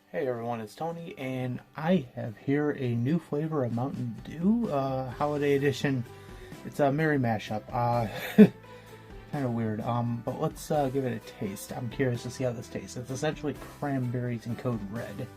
Hey everyone, it's Tony, and I have here a new flavor of Mountain Dew, Holiday Edition. It's a Merry Mashup. Kind of weird. But let's give it a taste. I'm curious to see how this tastes. It's essentially cranberries and Code Red.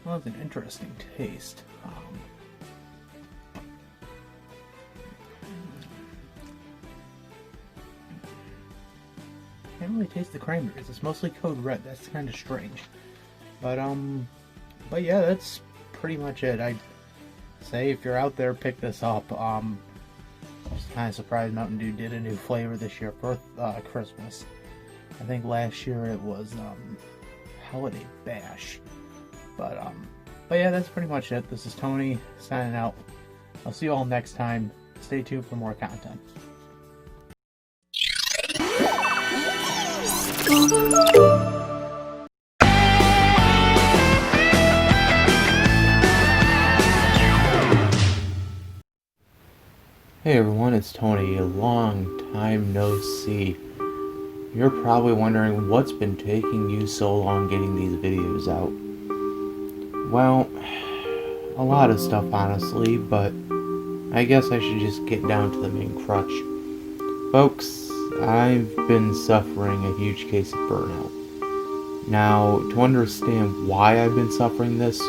Well, it's an interesting taste. Can't really taste the cranberries. It's mostly Code Red. That's kind of strange. But yeah, that's pretty much it. I'd say if you're out there, pick this up. I was kind of surprised Mountain Dew did a new flavor this year for Christmas. I think last year it was Holiday Bash. But yeah, that's pretty much it. This is Tony signing out. I'll see you all next time. Stay tuned for more content. Hey everyone, it's Tony. A long time no see. You're probably wondering what's been taking you so long getting these videos out. Well, a lot of stuff honestly, but I guess I should just get down to the main crutch. Folks, I've been suffering a huge case of burnout. Now, to understand why I've been suffering this,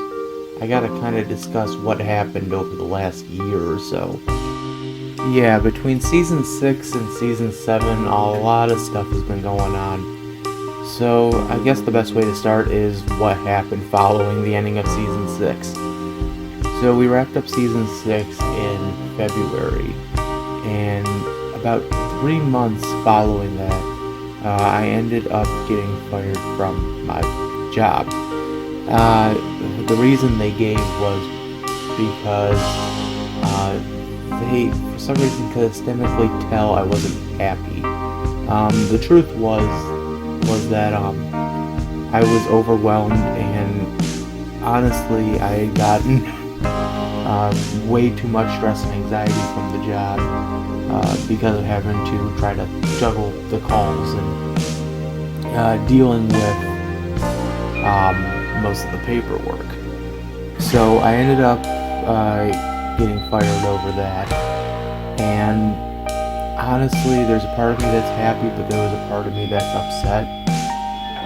I gotta kind of discuss what happened over the last year or so. Yeah, between Season 6 and Season 7, a lot of stuff has been going on. So, I guess the best way to start is what happened following the ending of Season 6. So, we wrapped up Season 6 in February, and about 3 months following that, I ended up getting fired from my job. The reason they gave was because they, for some reason, could aesthetically tell I wasn't happy. The truth was that I was overwhelmed, and honestly, I had gotten way too much stress and anxiety from the job because of having to try to juggle the calls and dealing with most of the paperwork. So I ended up getting fired over that, and honestly, there's a part of me that's happy, but there was a part of me that's upset.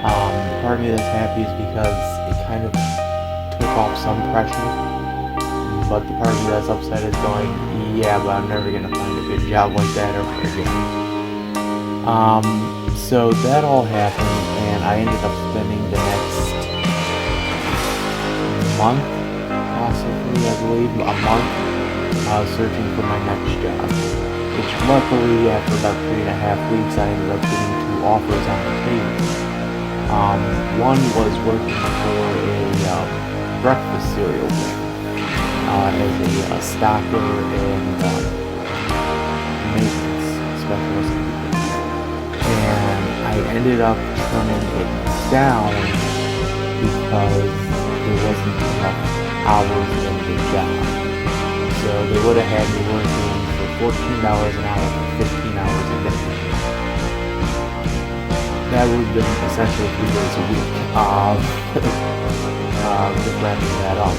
The part of me that's happy is because it kind of took off some pressure, but the part of me that's upset is going, yeah, but I'm never going to find a good job like that ever again. So that all happened, and I ended up spending the next month, possibly, I believe, a month, searching for my next job. Which luckily, after about 3.5 weeks, I ended up getting 2 offers on the table. One was working for a breakfast cereal brand as a stocker and maintenance specialist. And I ended up turning it down because there wasn't enough hours in the job. So they would have had me working $14 an hour for 15 hours a day. That would have been essentially 3 days a week. Just wrapping that up.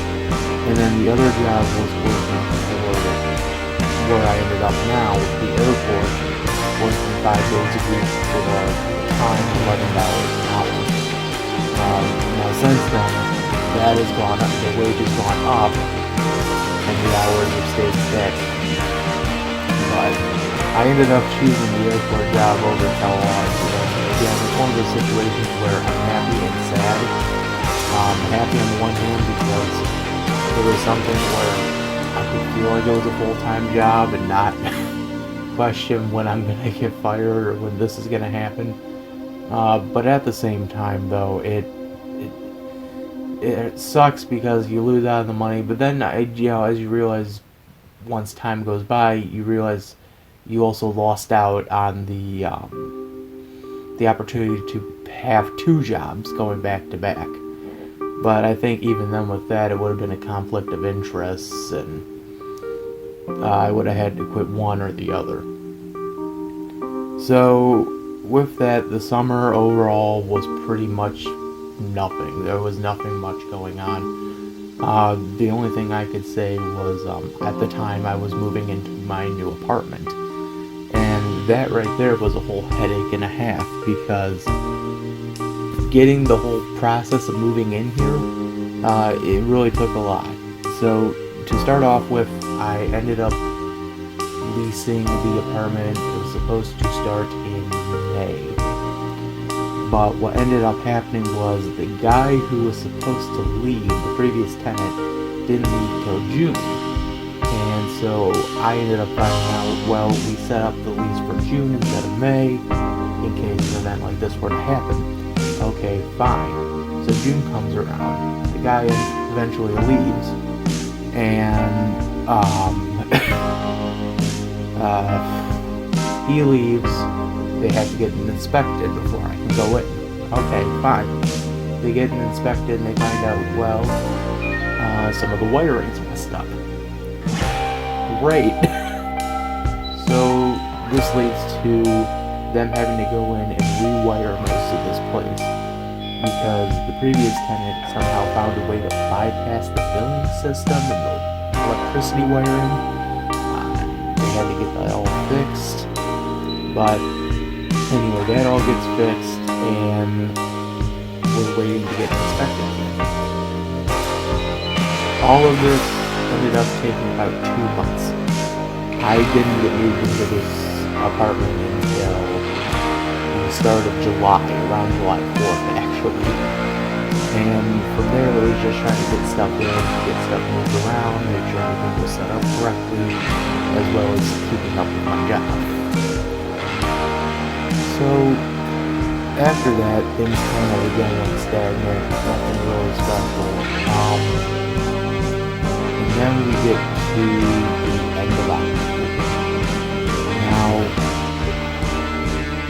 And then the other job was working for where I ended up now, the airport, working 5 days a week for the time $11 an hour. Now since then, that has gone up, the wage has gone up, and the hours have stayed steady. But I ended up choosing the airport job over Kellogg. Again, it's one of those situations where I'm happy and sad. I'm happy on the one hand because it was something where I could feel like it was a full-time job and not question when I'm going to get fired or when this is going to happen. But at the same time, though, it sucks because you lose out on the money. But then, as you realize, once time goes by, you realize you also lost out on the opportunity to have 2 jobs going back to back. But I think even then with that, it would have been a conflict of interests, and I would have had to quit one or the other. So with that, the summer overall was pretty much nothing. There was nothing much going on. The only thing I could say was at the time I was moving into my new apartment. And that right there was a whole headache and a half, because getting the whole process of moving in here, it really took a lot. So to start off with, I ended up leasing the apartment. It was supposed to start in May. But what ended up happening was the guy who was supposed to leave, the previous tenant, didn't leave till June. And so I ended up finding out, well, we set up the lease for June instead of May, in case an event like this were to happen. Okay, fine. So June comes around. The guy eventually leaves. And, he leaves. They have to get it inspected before I can go in. Okay, fine. They get it inspected and they find out, well, some of the wiring's messed up. Great. So this leads to them having to go in and rewire most of this place, because the previous tenant somehow found a way to bypass the billing system and the electricity wiring. They had to get that all fixed. But anyway, that all gets fixed, and we're waiting to get inspected again. All of this ended up taking about 2 months. I didn't get moved into this apartment until the start of July, around July 4th actually. And from there it was just trying to get stuff in, get stuff moved around, make sure everything was set up correctly, as well as keeping up with my job. So after that, things kind of again went stagnant, nothing really special. And then we get to the end of October. Now,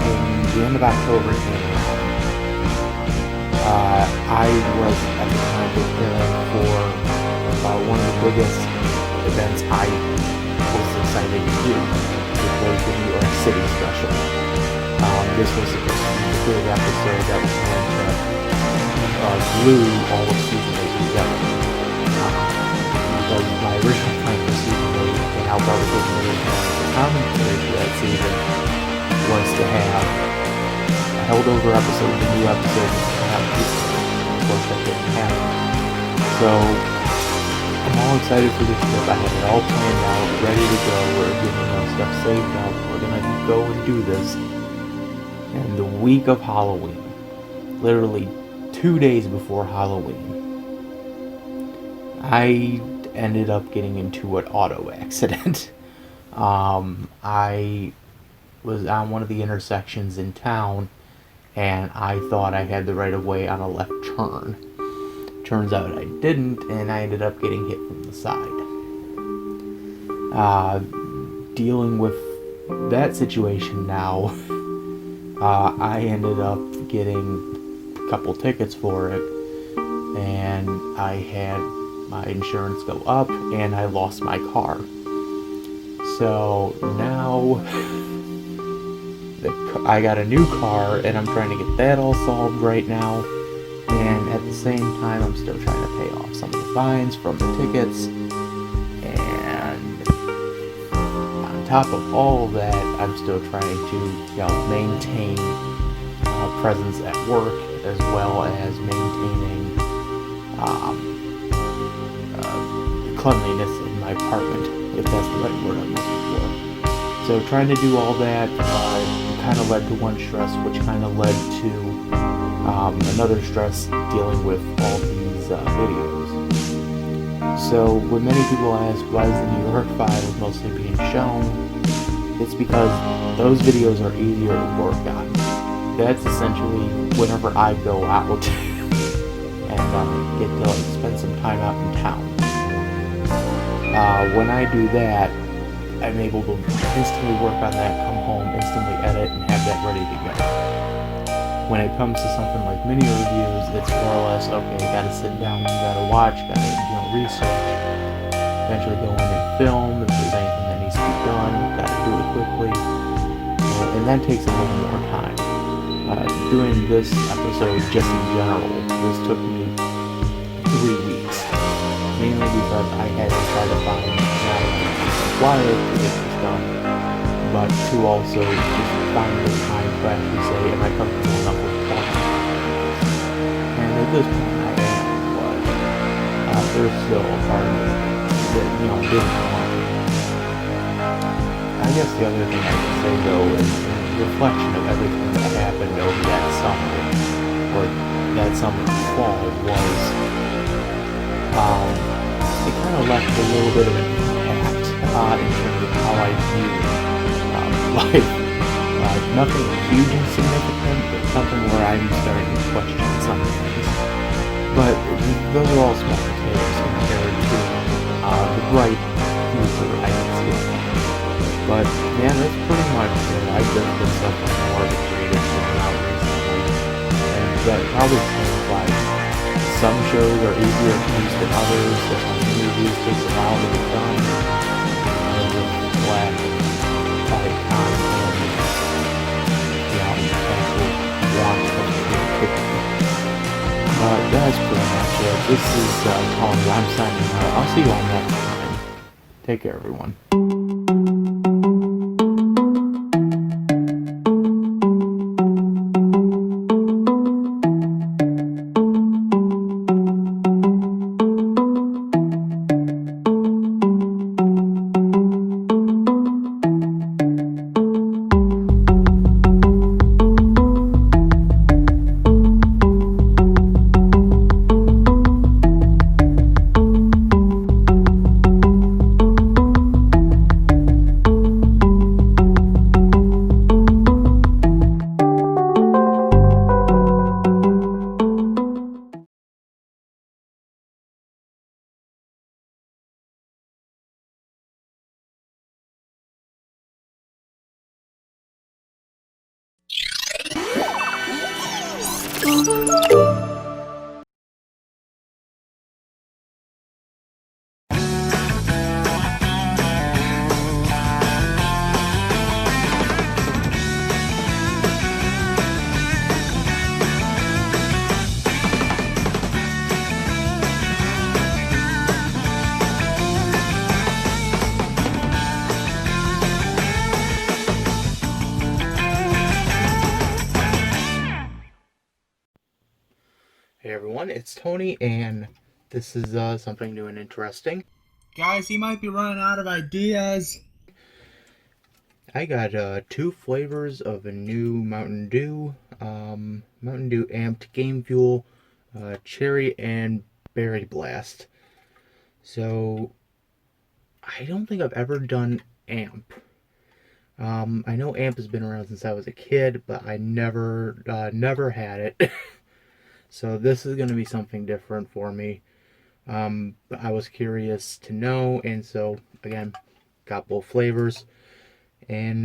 when the end of October came around, I was at the time preparing for one of the biggest events I was excited to do, which was the New York City special. This was supposed to be the big episode that was going to glue all of season 8 together. Because my original plan for season 8, and how well it didn't really have the commentary for that season, was to have a held over episode, a new episode, and have people. Of course, that didn't happen. So I'm all excited for this trip. I have it all planned out, ready to go. We're getting our stuff saved up. We're gonna go and do this. And the week of Halloween, literally 2 days before Halloween, I ended up getting into an auto accident. I was on one of the intersections in town, and I thought I had the right of way on a left turn. Turns out I didn't, and I ended up getting hit from the side. Dealing with that situation now, I ended up getting a couple tickets for it, and I had my insurance go up, and I lost my car. So now I got a new car, and I'm trying to get that all solved right now, and at the same time I'm still trying to pay off some of the fines from the tickets, and on top of all of that, I'm still trying to maintain presence at work, as well as maintaining cleanliness in my apartment, if that's the right word I'm looking for. So trying to do all that kind of led to one stress, which kind of led to another stress dealing with all these videos. So when many people ask why is the New York Files mostly being shown, it's because those videos are easier to work on. That's essentially whenever I go out and get to spend some time out in town. When I do that, I'm able to instantly work on that, come home, instantly edit, and have that ready to go. when it comes to something like mini reviews, it's more or less, okay, you gotta sit down, you gotta watch, gotta, research, eventually go in and film, if there's anything that needs to be done, gotta do it quickly, and that takes a little more time. Doing this episode just in general, this took me 3 weeks, mainly because I had to try to find not only suppliers to get this done, but to also just find the time to actually say, am I comfortable enough with talking? And at this point I am, but there's still a part of it that, didn't want. I guess the other thing I can say though is reflection of everything that happened over that summer, or that summer fall, was, it kind of left a little bit of an impact in terms of how I view life. Nothing huge and significant, but something where I'm starting to question some things. But those are all small potatoes compared to the bright future I can see. But yeah, that's pretty much it. I've just been suffering more of a creative burnout recently, and that probably explains why some shows are easier to produce than others. That's why movies takes a while to get done. There's a lack by content, actual want something quickly. But that's pretty much it. This is Tony. I'm signing out. I'll see you all next time. Take care, everyone. Hey everyone, it's Tony, and this is something new and interesting. Guys, he might be running out of ideas. I got 2 flavors of a new Mountain Dew. Mountain Dew Amped Game Fuel, Cherry and Berry Blast. So, I don't think I've ever done Amp. I know Amp has been around since I was a kid, but I never had it. So this is going to be something different for me. But I was curious to know, and so, again, got both flavors. And,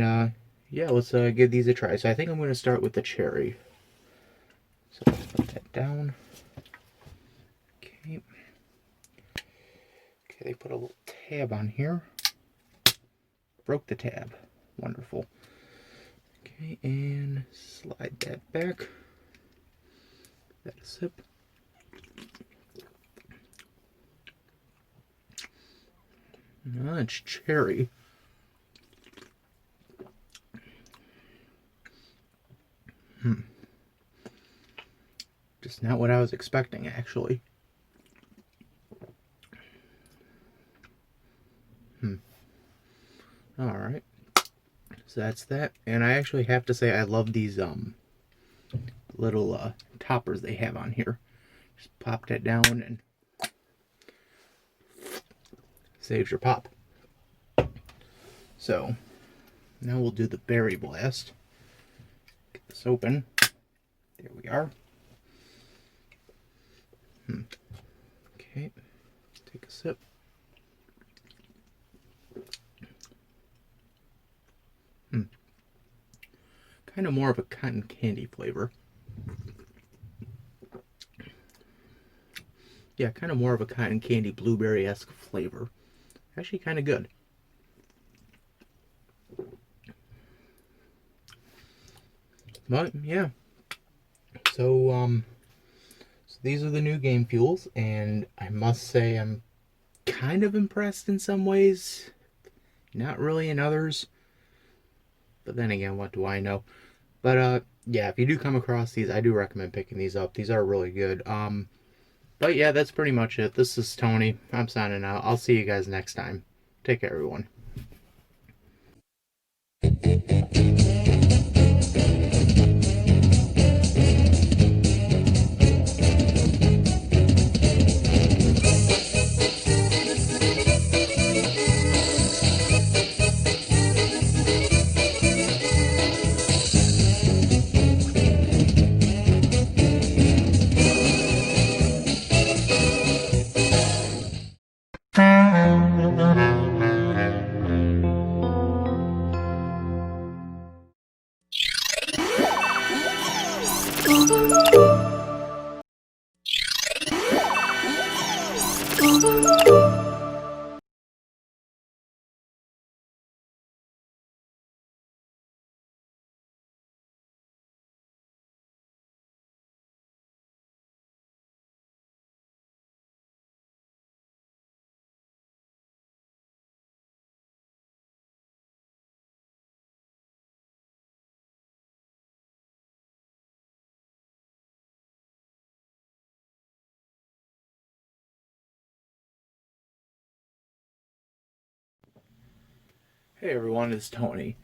yeah, let's give these a try. So I think I'm going to start with the cherry. So let's put that down. Okay. Okay, they put a little tab on here. Broke the tab. Wonderful. Okay, and slide that back. That a sip. It's cherry. Just not what I was expecting, actually. Alright. So that's that. And I actually have to say I love these little toppers they have on here. Just pop that down and saves your pop. So now we'll do the berry blast. Get this open. There we are. Okay, take a sip. Kind of more of a cotton candy flavor. Yeah, kind of more of a cotton candy blueberry-esque flavor. Actually kind of good. But yeah, so these are the new game fuels, and I must say I'm kind of impressed in some ways, not really in others. But then again, what do I know? But yeah, if you do come across these, I do recommend picking these up. These are really good. But yeah, that's pretty much it. This is Tony. I'm signing out. I'll see you guys next time. Take care, everyone. Hey everyone, it's Tony.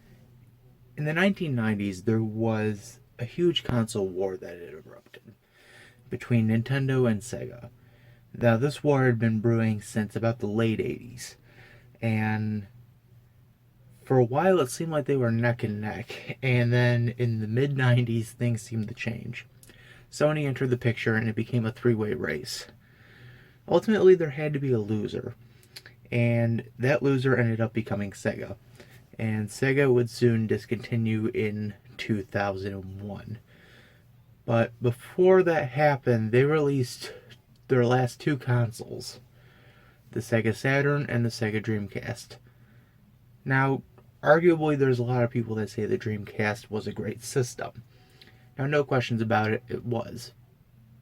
In the 1990s, there was a huge console war that had erupted between Nintendo and Sega. Now, this war had been brewing since about the late 80s, and for a while it seemed like they were neck and neck, and then in the mid 90s, things seemed to change. Sony entered the picture and it became a three-way race. Ultimately, there had to be a loser, and that loser ended up becoming Sega. And Sega would soon discontinue in 2001. But before that happened, they released their last two consoles, the Sega Saturn and the Sega Dreamcast. Now, arguably, there's a lot of people that say the Dreamcast was a great system. Now, no questions about it, it was.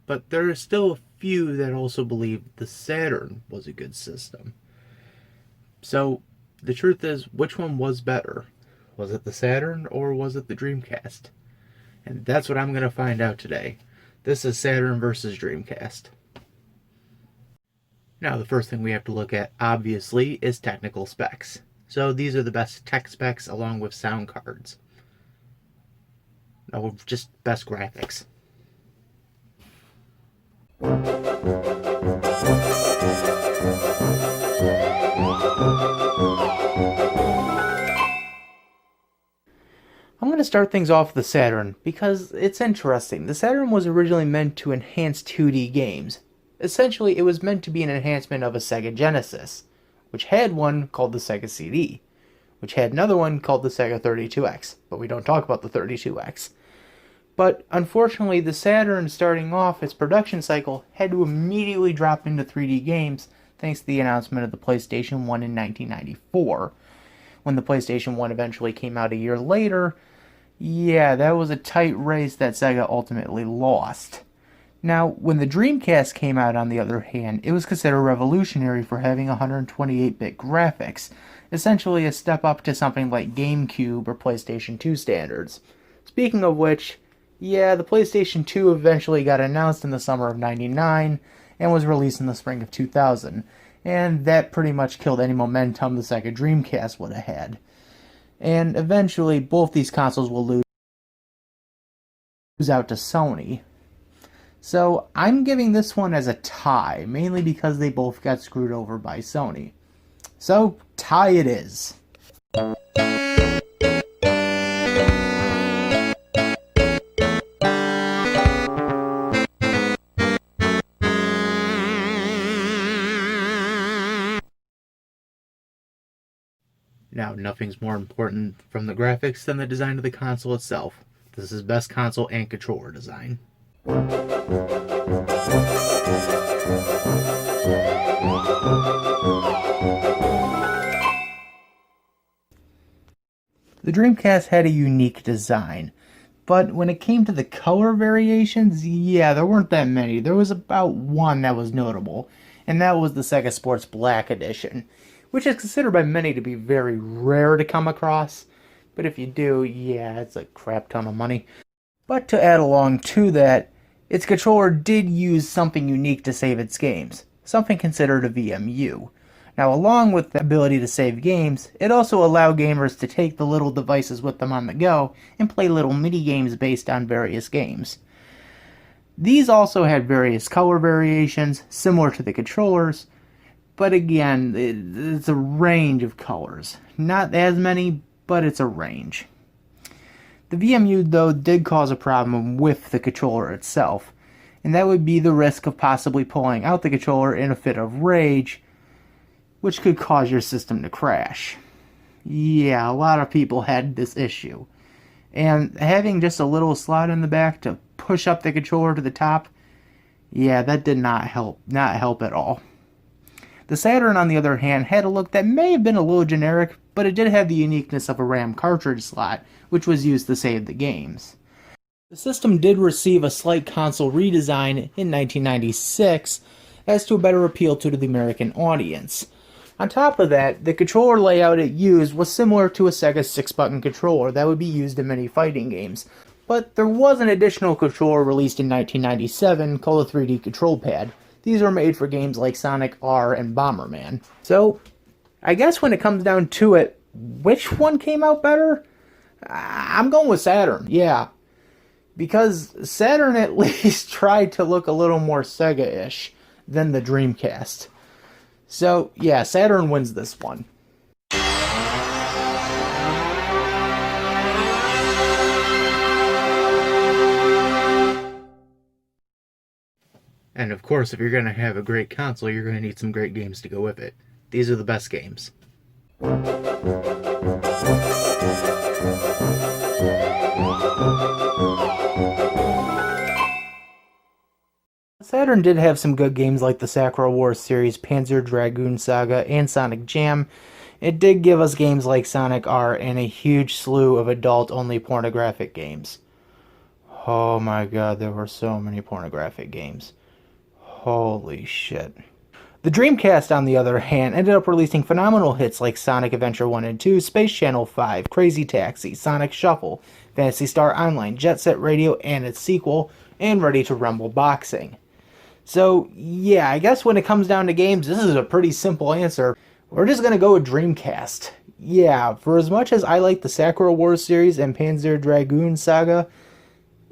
But there are still a few that also believe the Saturn was a good system. So, the truth is, which one was better? Was it the Saturn or was it the Dreamcast? And that's what I'm going to find out today. This is Saturn versus Dreamcast. Now, the first thing we have to look at, obviously, is technical specs. So these are the best tech specs along with sound cards. No, just best graphics. I'm going to start things off with the Saturn because it's interesting. The Saturn was originally meant to enhance 2D games. Essentially, it was meant to be an enhancement of a Sega Genesis, which had one called the Sega CD, which had another one called the Sega 32X, but we don't talk about the 32X. But unfortunately, the Saturn, starting off its production cycle, had to immediately drop into 3D games thanks to the announcement of the PlayStation 1 in 1994. When the PlayStation 1 eventually came out a year later, yeah, that was a tight race that Sega ultimately lost. Now, when the Dreamcast came out, on the other hand, it was considered revolutionary for having 128-bit graphics, essentially a step up to something like GameCube or PlayStation 2 standards. Speaking of which, yeah, the PlayStation 2 eventually got announced in the summer of '99 and was released in the spring of 2000, and that pretty much killed any momentum the Sega Dreamcast would have had. And eventually, both these consoles will lose out to Sony. So I'm giving this one as a tie, mainly because they both got screwed over by Sony. So, tie it is. Now, nothing's more important from the graphics than the design of the console itself. This is best console and controller design. The Dreamcast had a unique design, but when it came to the color variations, yeah, there weren't that many. There was about one that was notable, and that was the Sega Sports Black Edition, which is considered by many to be very rare to come across. But if you do, yeah, it's a crap ton of money. But to add along to that, its controller did use something unique to save its games, something considered a VMU. Now, along with the ability to save games, it also allowed gamers to take the little devices with them on the go and play little mini games based on various games. These also had various color variations, similar to the controllers, but again, it's a range of colors. Not as many, but it's a range. The VMU, though, did cause a problem with the controller itself, and that would be the risk of possibly pulling out the controller in a fit of rage, which could cause your system to crash. Yeah, a lot of people had this issue. And having just a little slot in the back to push up the controller to the top, yeah, that did not help at all. The Saturn, on the other hand, had a look that may have been a little generic, but it did have the uniqueness of a RAM cartridge slot, which was used to save the games. The system did receive a slight console redesign in 1996 as to a better appeal to the American audience. On top of that, the controller layout it used was similar to a Sega 6-button controller that would be used in many fighting games. But there was an additional controller released in 1997 called a 3D control pad. These were made for games like Sonic R and Bomberman. So, I guess when it comes down to it, which one came out better? I'm going with Saturn, yeah. Because Saturn at least tried to look a little more Sega-ish than the Dreamcast. So, yeah, Saturn wins this one. And of course, if you're going to have a great console, you're going to need some great games to go with it. These are the best games. Saturn did have some good games like the Sakura Wars series, Panzer Dragoon Saga, and Sonic Jam. It did give us games like Sonic R and a huge slew of adult-only pornographic games. Oh my god, there were so many pornographic games. Holy shit. The Dreamcast, on the other hand, ended up releasing phenomenal hits like Sonic Adventure 1 and 2, Space Channel 5, Crazy Taxi, Sonic Shuffle, Phantasy Star Online, Jet Set Radio and its sequel, and Ready to Rumble Boxing. So, yeah, I guess when it comes down to games, this is a pretty simple answer. We're just going to go with Dreamcast. Yeah, for as much as I like the Sakura Wars series and Panzer Dragoon Saga,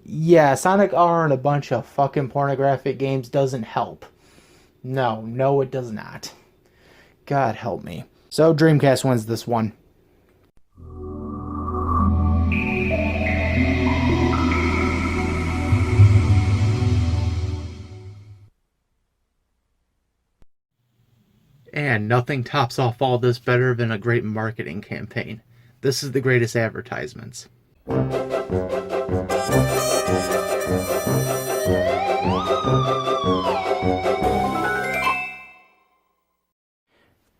yeah, Sonic R and a bunch of fucking pornographic games doesn't help. No, it does not. God help me. So, Dreamcast wins this one. And nothing tops off all this better than a great marketing campaign. This is the greatest advertisements.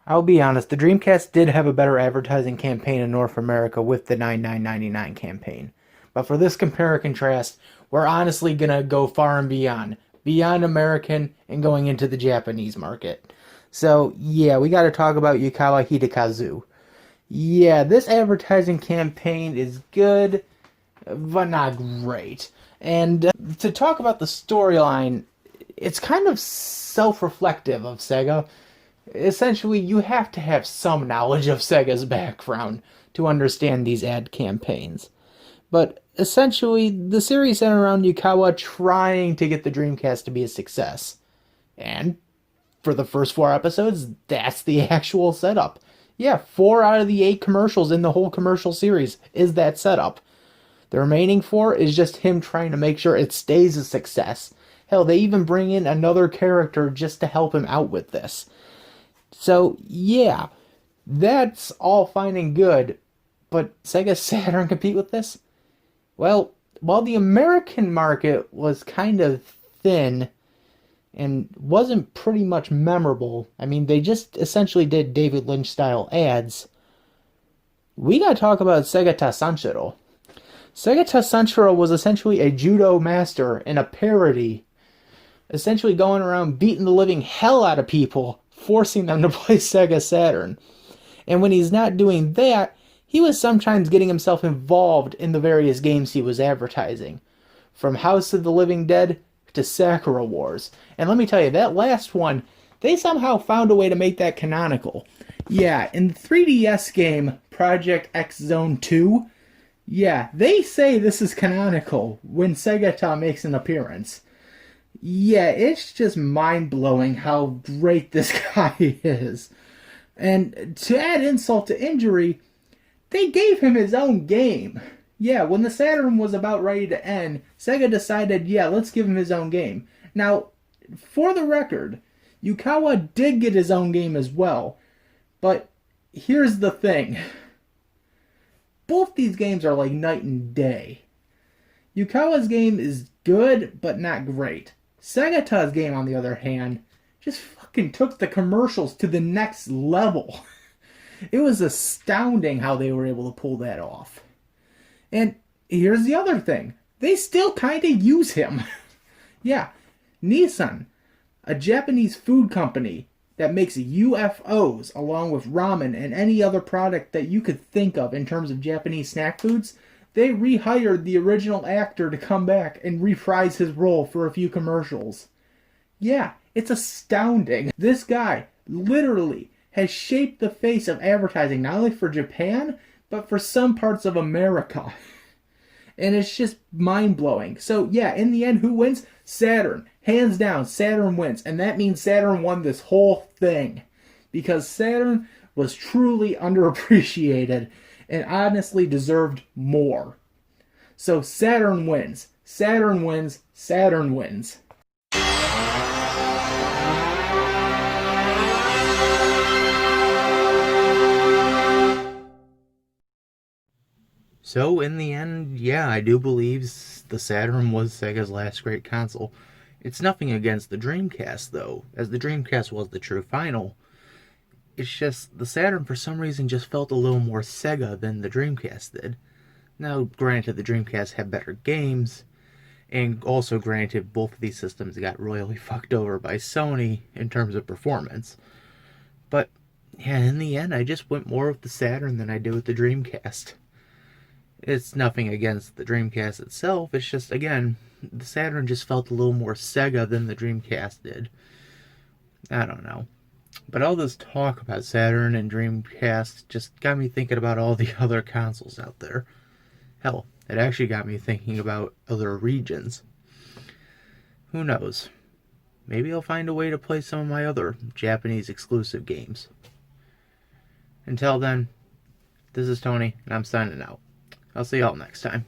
I'll be honest, the Dreamcast did have a better advertising campaign in North America with the 99.99 campaign. But for this compare and contrast, we're honestly gonna go far and beyond American and going into the Japanese market. So, yeah, we gotta talk about Yukawa Hidekazu. Yeah, this advertising campaign is good, but not great. And to talk about the storyline, it's kind of self-reflective of Sega. Essentially, you have to have some knowledge of Sega's background to understand these ad campaigns. But essentially, the series centered around Yukawa trying to get the Dreamcast to be a success. And for the first 4 episodes, that's the actual setup. Yeah, 4 out of the 8 commercials in the whole commercial series is that setup. The remaining 4 is just him trying to make sure it stays a success. Hell, they even bring in another character just to help him out with this. So, yeah, that's all fine and good, but Sega Saturn compete with this? Well, while the American market was kind of thin and wasn't pretty much memorable, I mean, they just essentially did David Lynch style ads. We gotta talk about Sega Sanshiro. Sega Sanshiro was essentially a judo master in a parody, essentially going around beating the living hell out of people, forcing them to play Sega Saturn. And when he's not doing that, he was sometimes getting himself involved in the various games he was advertising. From House of the Living Dead to Sakura Wars. And let me tell you, that last one, they somehow found a way to make that canonical. Yeah, in the 3DS game, Project X Zone 2, yeah, they say this is canonical when Sega makes an appearance. Yeah, it's just mind-blowing how great this guy is. And to add insult to injury, they gave him his own game. Yeah, when the Saturn was about ready to end, Sega decided, yeah, let's give him his own game. Now, for the record, Yukawa did get his own game as well. But here's the thing. Both these games are like night and day. Yukawa's game is good, but not great. Segata's game, on the other hand, just fucking took the commercials to the next level. It was astounding how they were able to pull that off. And here's the other thing. They still kind of use him. Yeah, Nissan, a Japanese food company that makes UFOs along with ramen and any other product that you could think of in terms of Japanese snack foods, they rehired the original actor to come back and reprise his role for a few commercials. Yeah, it's astounding. This guy literally has shaped the face of advertising not only for Japan, but for some parts of America. And it's just mind-blowing. So yeah, in the end, who wins? Saturn. Hands down, Saturn wins. And that means Saturn won this whole thing. Because Saturn was truly underappreciated and honestly deserved more. So Saturn wins. Saturn wins. Saturn wins. So, in the end, yeah, I do believe the Saturn was Sega's last great console. It's nothing against the Dreamcast, though, as the Dreamcast was the true final. It's just, the Saturn for some reason just felt a little more Sega than the Dreamcast did. Now, granted, the Dreamcast had better games, and also granted, both of these systems got royally fucked over by Sony in terms of performance. But, yeah, in the end, I just went more with the Saturn than I did with the Dreamcast. It's nothing against the Dreamcast itself, it's just, again, the Saturn just felt a little more Sega than the Dreamcast did. I don't know. But all this talk about Saturn and Dreamcast just got me thinking about all the other consoles out there. Hell, it actually got me thinking about other regions. Who knows? Maybe I'll find a way to play some of my other Japanese exclusive games. Until then, this is Tony, and I'm signing out. I'll see y'all next time.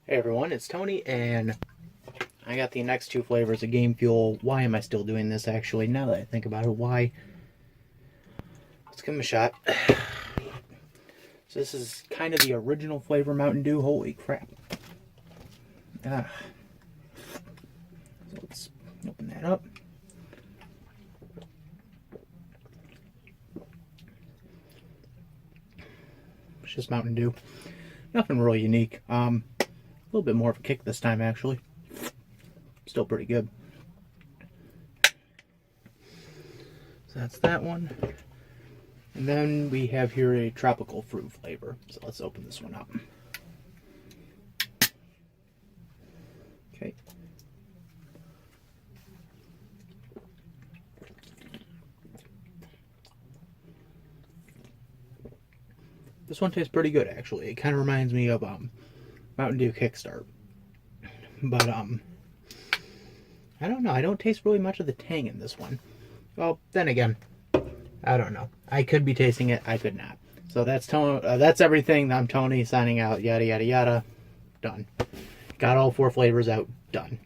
Hey everyone, it's Tony, and I got the next two flavors of Game Fuel. Why am I still doing this, actually? Now that I think about it, why? Let's give them a shot. So this is kind of the original flavor Mountain Dew. Holy crap. So let's open that up. It's just Mountain Dew. Nothing really unique. A little bit more of a kick this time, actually. Still pretty good. So that's that one. And then we have here a tropical fruit flavor. So let's open this one up. Okay. This one tastes pretty good, actually. It kind of reminds me of Mountain Dew Kickstart. But I don't know. I don't taste really much of the tang in this one. Well, then again, I don't know. I could be tasting it. I could not. So that's everything. I'm Tony signing out. Yada, yada, yada. Done. Got all 4 flavors out. Done.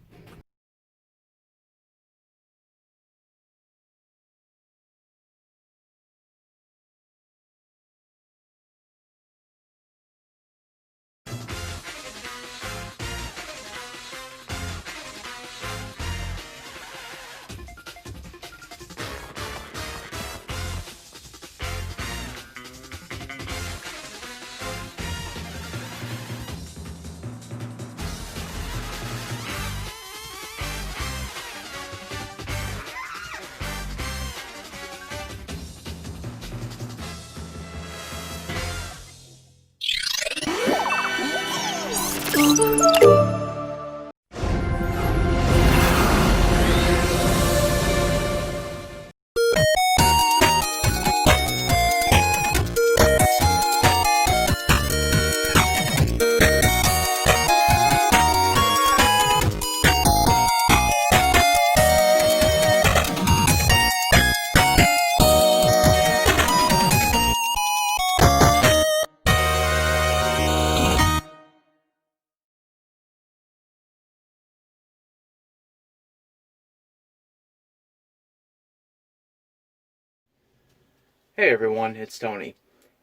Hey everyone, it's Tony.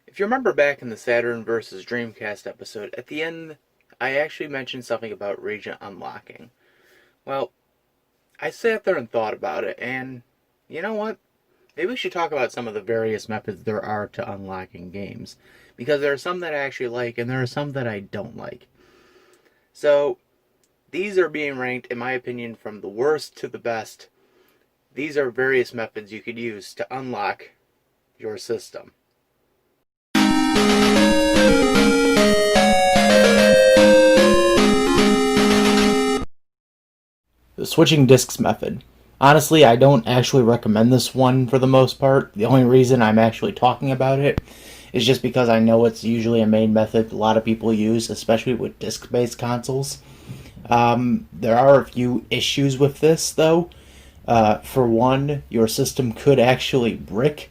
If you remember back in the Saturn versus Dreamcast episode, at the end, I actually mentioned something about region unlocking. Well, I sat there and thought about it, and you know what? Maybe we should talk about some of the various methods there are to unlocking games. Because there are some that I actually like, and there are some that I don't like. So, these are being ranked, in my opinion, from the worst to the best. These are various methods you could use to unlock your system. The switching disks method. Honestly, I don't actually recommend this one for the most part. The only reason I'm actually talking about it is just because I know it's usually a main method a lot of people use, especially with disc-based consoles. There are a few issues with this, though. For one, your system could actually brick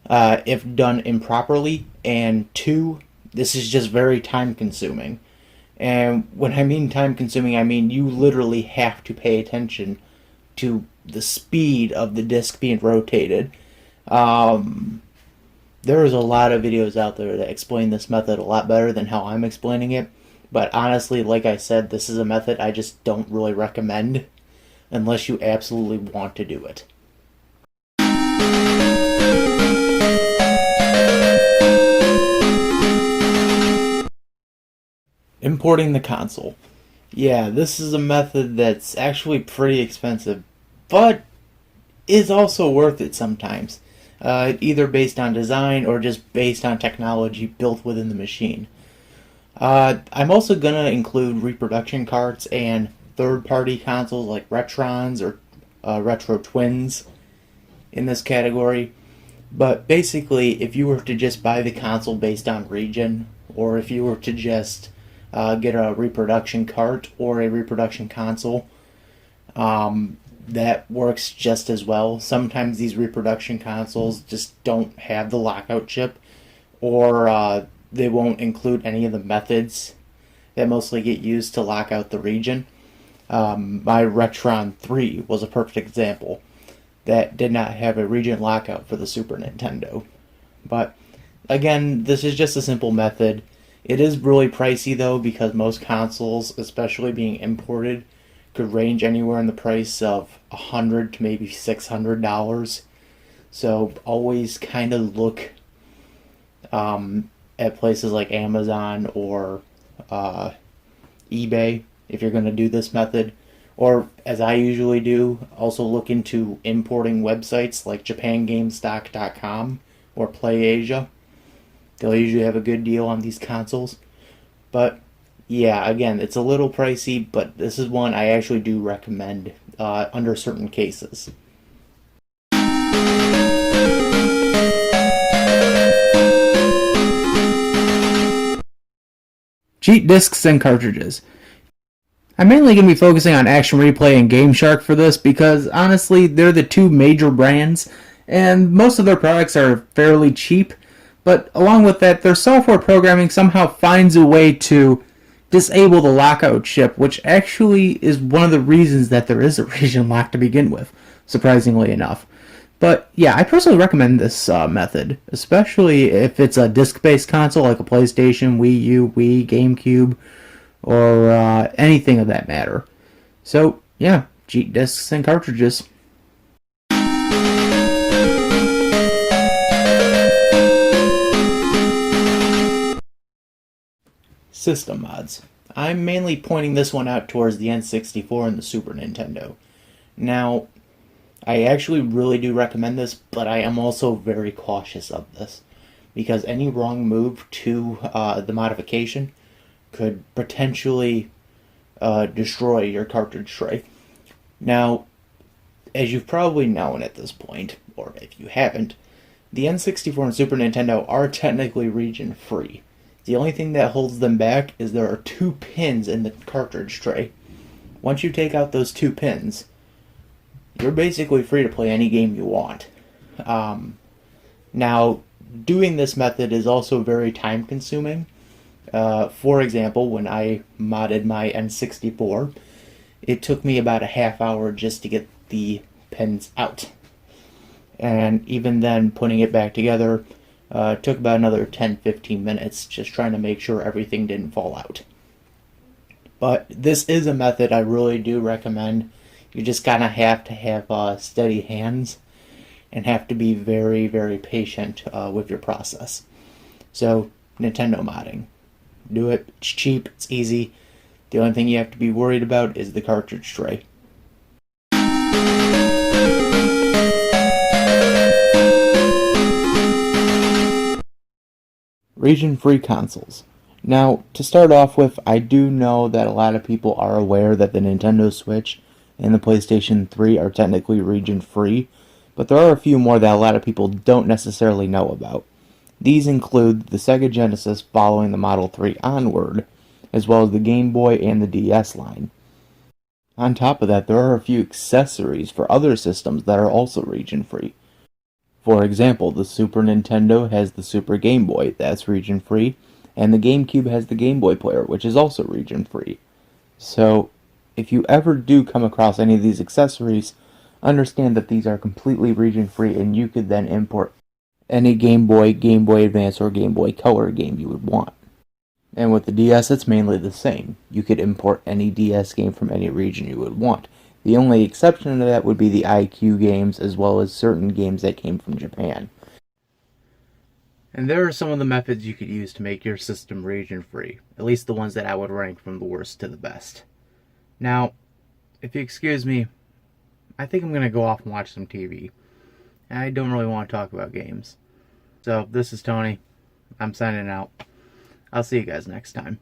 if done improperly, and 2, this is just very time consuming. And when I mean time consuming, I mean you literally have to pay attention to the speed of the disc being rotated. There's a lot of videos out there that explain this method a lot better than how I'm explaining it, but honestly, like I said, this is a method I just don't really recommend unless you absolutely want to do it. Importing the console. Yeah, this is a method that's actually pretty expensive, but is also worth it sometimes. Either based on design or just based on technology built within the machine. I'm also going to include reproduction carts and third-party consoles like Retrons or Retro Twins in this category. But basically, if you were to just buy the console based on region, or if you were to just get a reproduction cart or a reproduction console, that works just as well. Sometimes these reproduction consoles just don't have the lockout chip, or they won't include any of the methods that mostly get used to lock out the region. My Retron 3 was a perfect example that did not have a region lockout for the Super Nintendo. But again, this is just a simple method. It is really pricey though, because most consoles, especially being imported, could range anywhere in the price of $100 to maybe $600. So always kind of look at places like Amazon or eBay if you're going to do this method. Or, as I usually do, also look into importing websites like JapanGameStock.com or PlayAsia. They'll usually have a good deal on these consoles. But, yeah, again, it's a little pricey, but this is one I actually do recommend under certain cases. Cheat discs and cartridges. I'm mainly going to be focusing on Action Replay and Game Shark for this because, honestly, they're the two major brands, and most of their products are fairly cheap, but along with that, their software programming somehow finds a way to disable the lockout chip, which actually is one of the reasons that there is a region lock to begin with, surprisingly enough. But yeah, I personally recommend this method, especially if it's a disc-based console like a PlayStation, Wii U, Wii, GameCube, or anything of that matter. So, yeah, cheat discs and cartridges. System mods. I'm mainly pointing this one out towards the N64 and the Super Nintendo. Now, I actually really do recommend this, but I am also very cautious of this, because any wrong move to the modification could potentially destroy your cartridge tray. Now, as you've probably known at this point, or if you haven't, the N64 and Super Nintendo are technically region-free. The only thing that holds them back is there are 2 pins in the cartridge tray. Once you take out those 2 pins, you're basically free to play any game you want. Now, doing this method is also very time-consuming. For example, when I modded my N64, it took me about a half hour just to get the pins out. And even then, putting it back together took about another 10-15 minutes, just trying to make sure everything didn't fall out. But this is a method I really do recommend. You just kind of have to have steady hands and have to be very, very patient with your process. So, Nintendo modding. Do it. It's cheap. It's easy. The only thing you have to be worried about is the cartridge tray. Region-free consoles. Now, to start off with, I do know that a lot of people are aware that the Nintendo Switch and the PlayStation 3 are technically region-free, but there are a few more that a lot of people don't necessarily know about. These include the Sega Genesis following the Model 3 onward, as well as the Game Boy and the DS line. On top of that, there are a few accessories for other systems that are also region-free. For example, the Super Nintendo has the Super Game Boy, that's region-free, and the GameCube has the Game Boy player, which is also region-free. So, if you ever do come across any of these accessories, understand that these are completely region-free, and you could then import any Game Boy, Game Boy Advance, or Game Boy Color game you would want. And with the DS, it's mainly the same. You could import any DS game from any region you would want. The only exception to that would be the IQ games, as well as certain games that came from Japan. And there are some of the methods you could use to make your system region-free, at least the ones that I would rank from the worst to the best. Now, if you excuse me, I think I'm going to go off and watch some TV. I don't really want to talk about games. So, this is Tony. I'm signing out. I'll see you guys next time.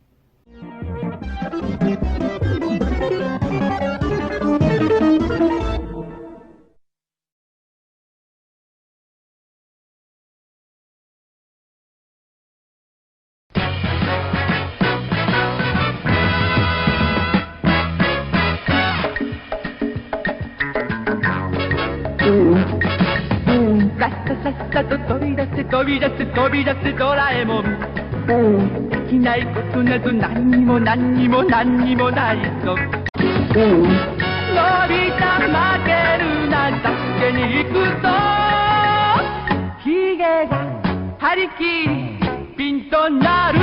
さっささっさと飛び出せ飛び出せ飛び出せドラえもんできないことなど何にも何にも何にもないぞのび太負けるな助けに行くとヒゲが張り切りピンとなる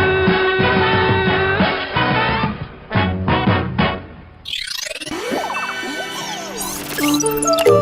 「